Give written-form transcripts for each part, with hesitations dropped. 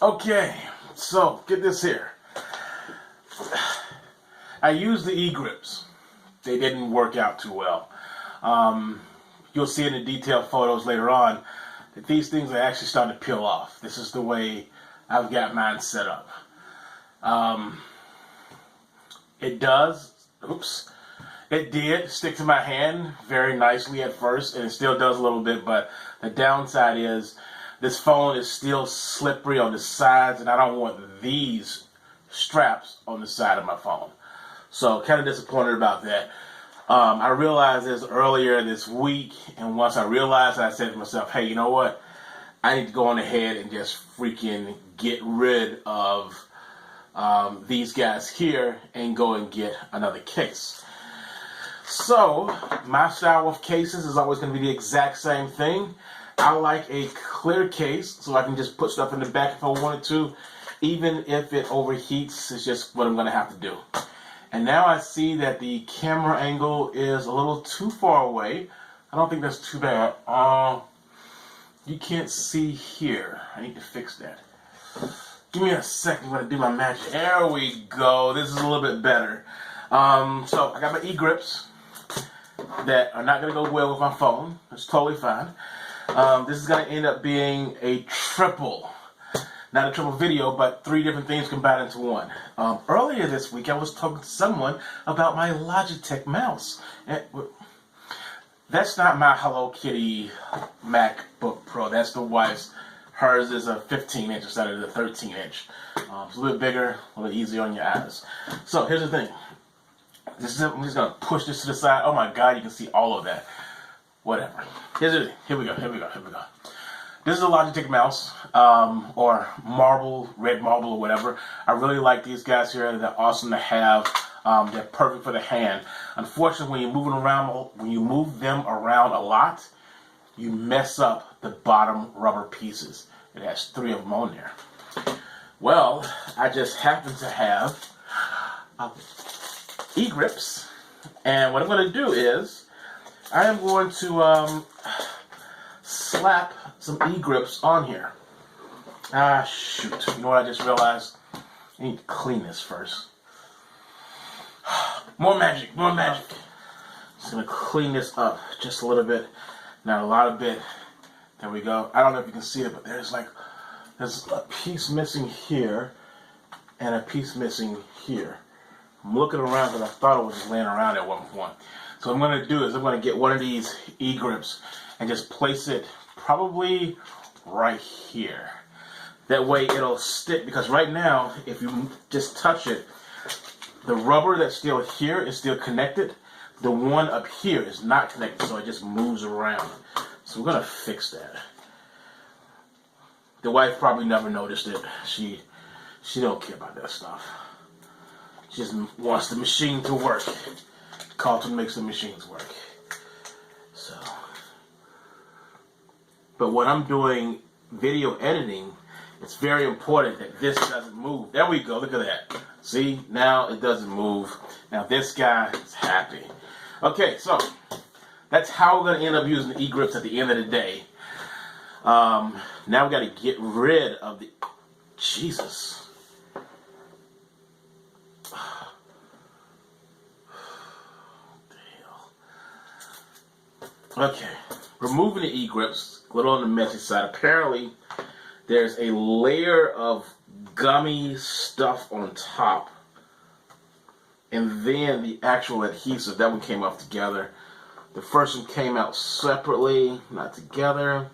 Okay, so get this here. I used the Egrips. They didn't work out too well. You'll see in the detailed photos later on that these things are actually starting to peel off. This is the way I've got mine set up. It did stick to my hand very nicely at first, and it still does a little bit, but the downside is this phone is still slippery on the sides, and I don't want these straps on the side of my phone. So kind of disappointed about that. I realized this earlier this week, and once I realized it, I said to myself, hey, you know what? I need to go on ahead and just freaking get rid of these guys here and go and get another case. So my style of cases is always going to be the exact same thing. I like a clear case so I can just put stuff in the back if I wanted to. Even if it overheats, it's just what I'm going to have to do. And now I see that the camera angle is a little too far away. I don't think that's too bad. You can't see here. I need to fix that. Give me a second. I'm going to do my magic. There we go. This is a little bit better. So I got my Egrips that are not going to go well with my phone. It's totally fine. This is going to end up being a triple. Not a triple video, but 3 different things combined into one. Earlier this week, I was talking to someone about my Logitech mouse. And that's not my Hello Kitty MacBook Pro. That's the wife's. Hers is a 15-inch instead of the 13-inch. It's a little bit bigger, a little easier on your eyes. So here's the thing. I'm just going to push this to the side. Oh my God, you can see all of that. Whatever. Here's the thing. Here we go. This is a Logitech mouse, or marble, red marble, or whatever. I really like these guys here. They're awesome to have. They're perfect for the hand. Unfortunately, when you move them around a lot, you mess up the bottom rubber pieces. It has 3 of them on there. Well, I just happen to have Egrips, and what I'm going to do is I am going to slap some Egrips on here. Ah, shoot. You know what I just realized? I need to clean this first. More magic. Just going to clean this up just a little bit. Not a lot of bit. There we go. I don't know if you can see it, but there's a piece missing here and a piece missing here. I'm looking around because I thought it was just laying around at one point. So what I'm going to do is I'm going to get one of these Egrips and just place it probably right here. That way it'll stick, because right now, if you just touch it, the rubber that's still here is still connected. The one up here is not connected, so it just moves around. So we're going to fix that. The wife probably never noticed it. She don't care about that stuff. She just wants the machine to work. Carlton makes the machines work. So, but when I'm doing video editing, it's very important that this doesn't move. There we go. Look at that. See? Now it doesn't move. Now this guy is happy. Okay, so that's how we're going to end up using the Egrips at the end of the day. Now we got to get rid of the... Jesus. What the hell? Okay, removing the Egrips, a little on the messy side. Apparently, there's a layer of gummy stuff on top. And then the actual adhesive, that one came off together. The first one came out separately, not together.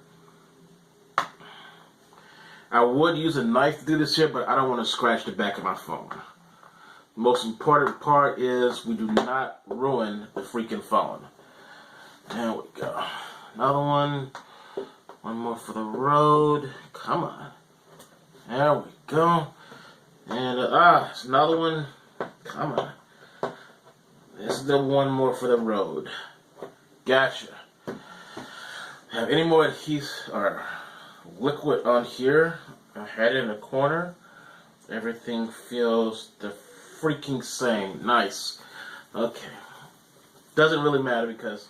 I would use a knife to do this here, but I don't want to scratch the back of my phone. The most important part is we do not ruin the freaking phone. There we go. Another one. One more for the road. Come on. There we go. And, it's another one. Come on. This is the one more for the road. Gotcha. Have any more adhesive or liquid on here? I had it in the corner. Everything feels the freaking same. Nice. Okay. Doesn't really matter because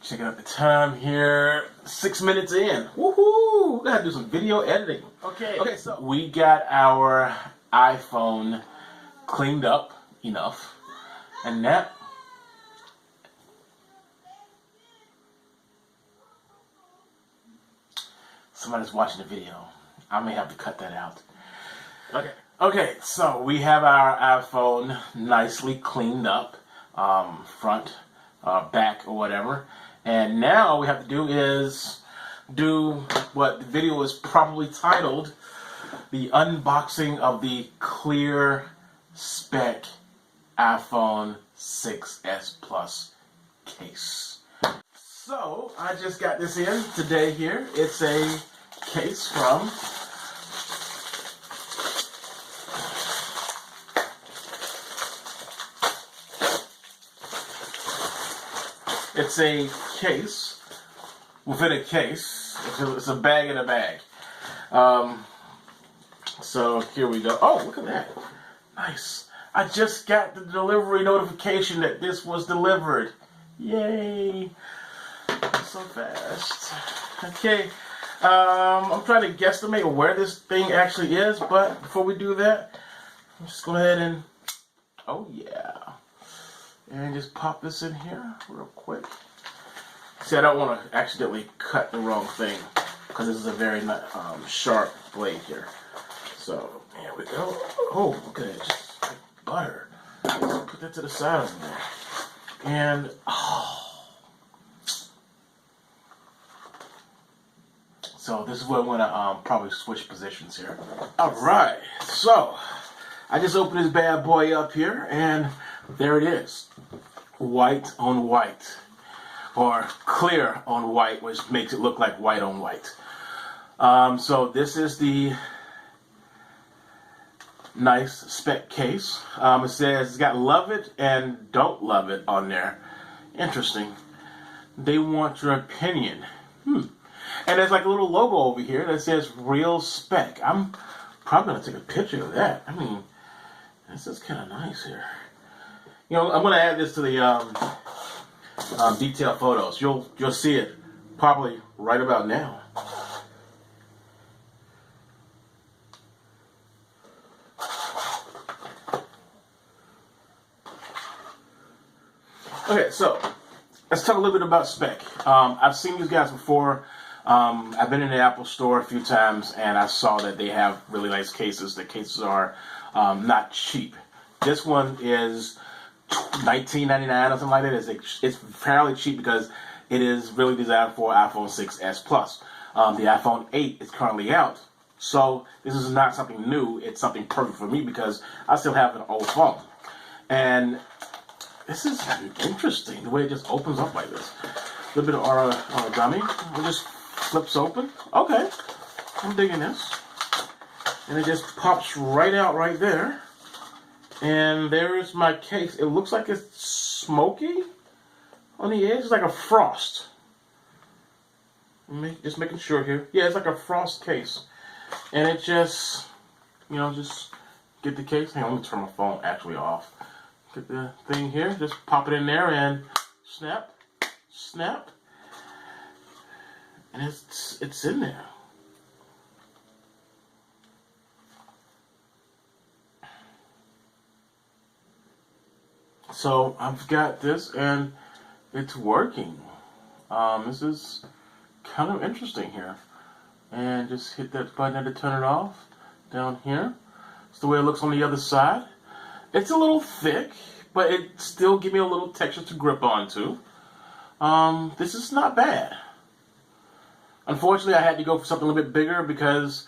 Checking out the time here. 6 minutes in. Woohoo! Gotta do some video editing. Okay, so we got our iPhone cleaned up enough. And now somebody's watching the video. I may have to cut that out. Okay, so we have our iPhone nicely cleaned up, front, back, or whatever. And now all we have to do is do what the video is probably titled, the unboxing of the clear Speck iPhone 6s Plus case. So, I just got this in today here. It's a case from It's a case within a case. It's a bag in a bag. So here we go. Oh, look at that. Nice. I just got the delivery notification that this was delivered. Yay. So fast. Okay. I'm trying to guesstimate where this thing actually is, but before we do that, let's just go ahead and, oh yeah. And just pop this in here real quick. See, I don't want to accidentally cut the wrong thing because this is a very sharp blade here. So, here we go. Oh, look at it. Just like butter. Put that to the side of there. And, oh. So, this is where I'm going to probably switch positions here. Alright, so, I just opened this bad boy up here, and there it is. White on white. Or clear on white, which makes it look like white on white. So this is the nice Speck case. It says it's got love it and don't love it on there. Interesting. They want your opinion. And there's like a little logo over here that says Real Speck. I'm probably going to take a picture of that. I mean, this is kind of nice here. You know, I'm going to add this to the detailed photos. You'll see it probably right about now. Okay, so let's talk a little bit about Speck. I've seen these guys before. I've been in the Apple store a few times, and I saw that they have really nice cases. The cases are not cheap. This one is $19.99 or something like that. It's fairly cheap because it is really designed for iPhone 6s Plus. The iPhone 8 is currently out, so this is not something new. It's something perfect for me because I still have an old phone. And this is interesting, the way it just opens up like this. A little bit of origami. It just flips open. Okay, I'm digging this. And it just pops right out right there. And there's my case. It looks like it's smoky on the edge. It's like a frost. Just making sure here. Yeah, it's like a frost case. And it just, you know, just get the case. Hang on, let me turn my phone actually off. Get the thing here. Just pop it in there and snap, snap. And it's in there. So I've got this and it's working. This is kind of interesting here. And just hit that button to turn it off down here. It's the way it looks on the other side. It's a little thick, but it still gives me a little texture to grip onto. This is not bad. Unfortunately, I had to go for something a little bit bigger because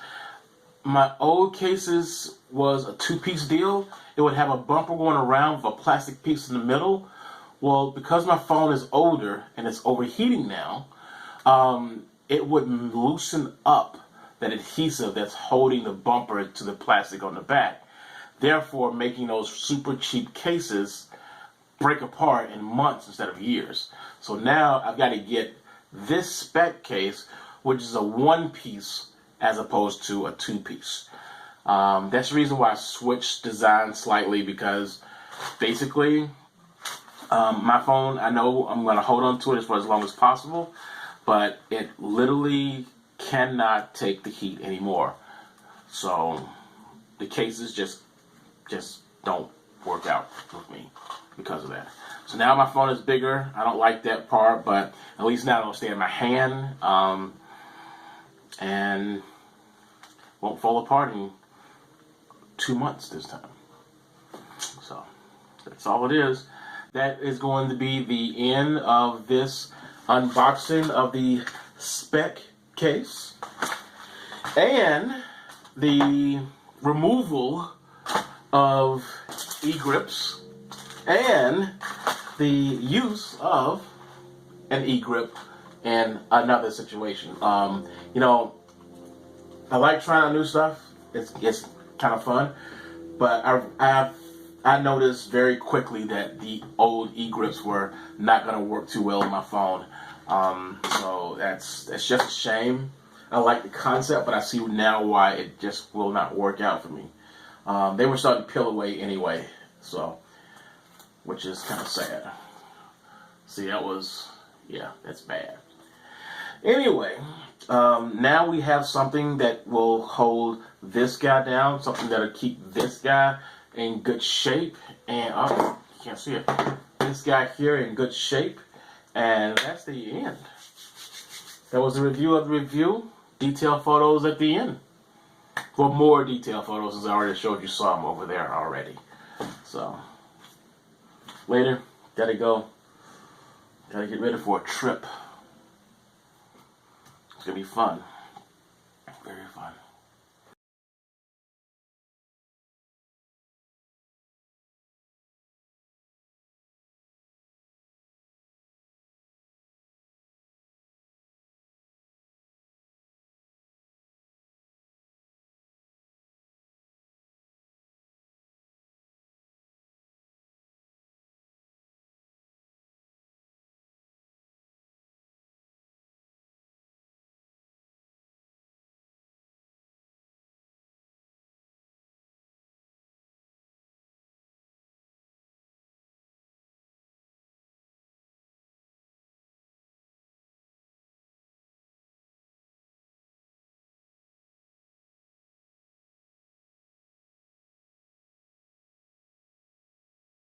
my old cases was a two-piece deal. It would have a bumper going around with a plastic piece in the middle. Well, because my phone is older and it's overheating now, it would loosen up that adhesive that's holding the bumper to the plastic on the back. Therefore, making those super cheap cases break apart in months instead of years. So now I've got to get this Speck case, which is a one-piece as opposed to a two-piece. That's the reason why I switched design slightly, because basically My phone, I know I'm going to hold on to it for as long as possible, but it literally cannot take the heat anymore. So the cases just don't work out with me because of that. So now my phone is bigger. I don't like that part, but at least now it'll stay in my hand and won't fall apart in 2 months this time. So that's all it is. That is going to be the end of this unboxing of the Speck case and the removal of Egrips and the use of an Egrip in another situation. You know, I like trying out new stuff. It's kind of fun, but I noticed very quickly that the old Egrips were not going to work too well on my phone. So that's just a shame. I like the concept, but I see now why it just will not work out for me. They were starting to peel away anyway, so, which is kind of sad. See, that's bad. Anyway, now we have something that will hold this guy down, something that'll keep this guy in good shape, and you can't see it. This guy here in good shape, and that's the end. That was a review of the review. Detailed photos at the end. Well, more detailed photos, as I already showed you, saw them over there already. So, later, gotta go. Gotta get ready for a trip. It's gonna be fun. Very fun.